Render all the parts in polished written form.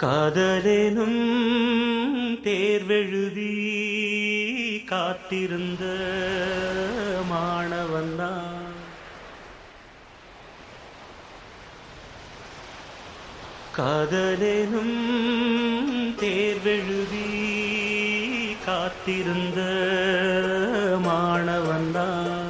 காதலெனும் தேர்வெழுதி காத்திருந்த மாணவன்தான். காதலெனும் தேர்வெழுதி காத்திருந்த மாணவன்தான்.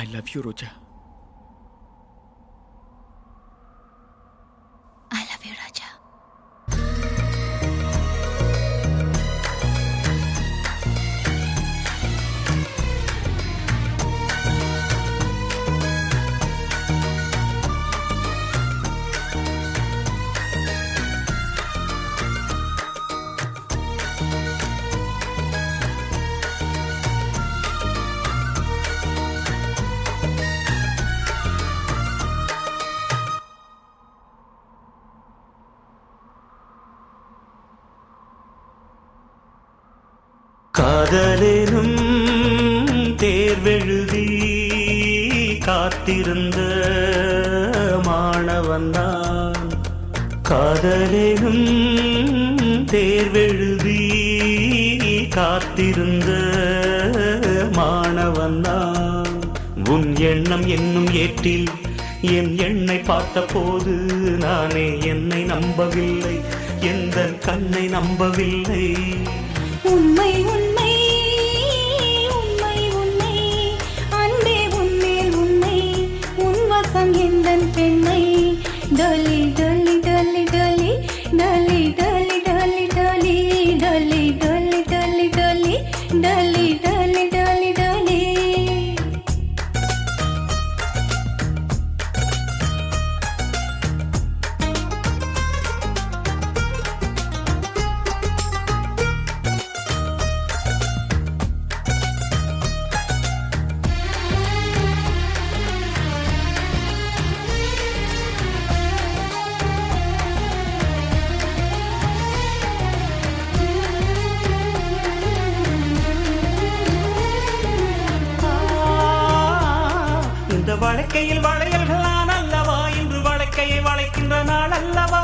I love you, Roja. I love you, Raja. காதலெனும் தேர்வெழுதி காத்திருந்த மாணவன்தான். காதலெனும் தேர்வெழுதி காத்திருந்த மாணவன்தான். உன் எண்ணம் என்னும் ஏற்றில் என் எண்ணை பார்த்த போது நானே என்னை நம்பவில்லை, எந்த கண்ணை நம்பவில்லை. உண்மை உண்மை உண்மை உண்மை அன்பே உன்மேல் உண்மை உன் வசம் எந்தன் பெண்ணை. டலி டலி டலி டலி டலி டலி டலி டலி டலி டலி டலி டலி டலி டலி டலி டலி. இந்த வழக்கையில் வளையல்கள் நான் அல்லவா, இன்று வழக்கையை வளைக்கின்ற நாள் அல்லவா.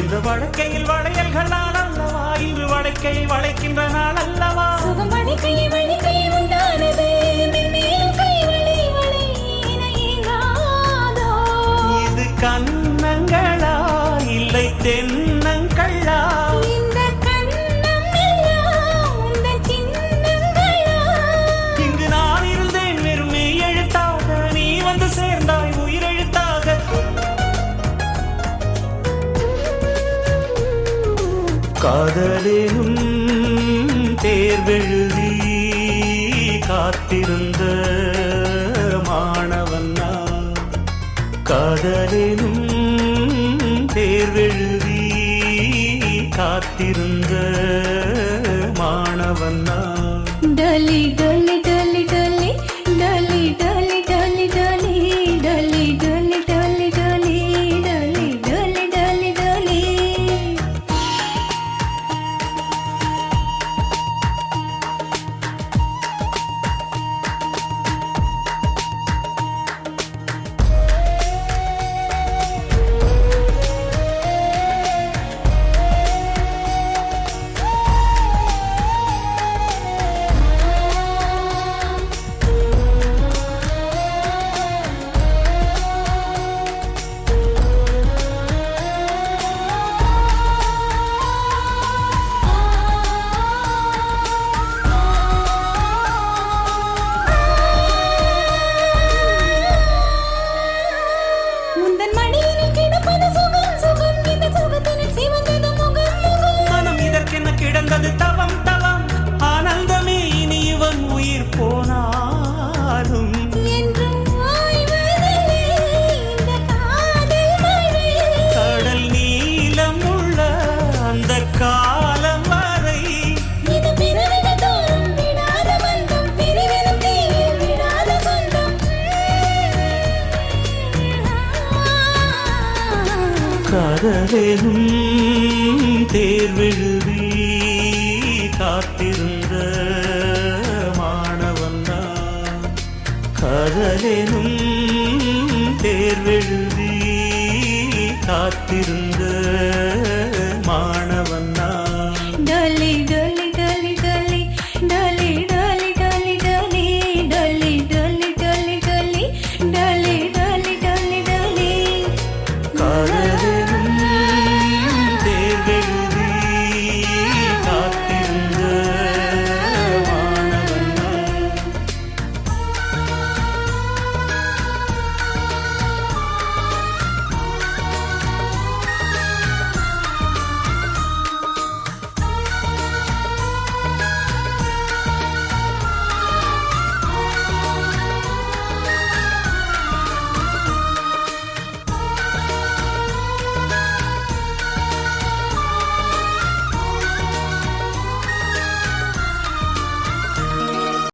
இந்த வழக்கையில் வளையல்கள் நான் அல்லவா, இன்று வழக்கையை வளைக்கின்ற நாள் அல்லவா. சுகம் வழிக்கை வழிக்கை உண்டானது மென்மேலும் கை வளை வளை இணையாதோ. இது கண்ணங்களா இல்லை தென்னங்களா. இந்த கண்ணம் எல்லாம் உந்தன் சின்னங்களா. இங்கு நான் இருந்தேன் வெறும் மெய் எழுத்தாக, நீ வந்து சேர்ந்தாய் உயிரெழுத்தாக. காதலெனும் தேர்வெழுதி காத்திருந்த மாணவன்தான். காதலெனும் தேர்வெழுதி காத்திருந்த மாணவன்தான். டலி டலி டலி டலி டலி டலி டலி டலி டலி டலி டலி டலி டலி டலி டலி டலி. காதலேனும் தேர்வெழுதி காத்திருந்த மாணவன்தான் காதலேனும் தேர்வெழுதி காத்திருந்த மாணவன்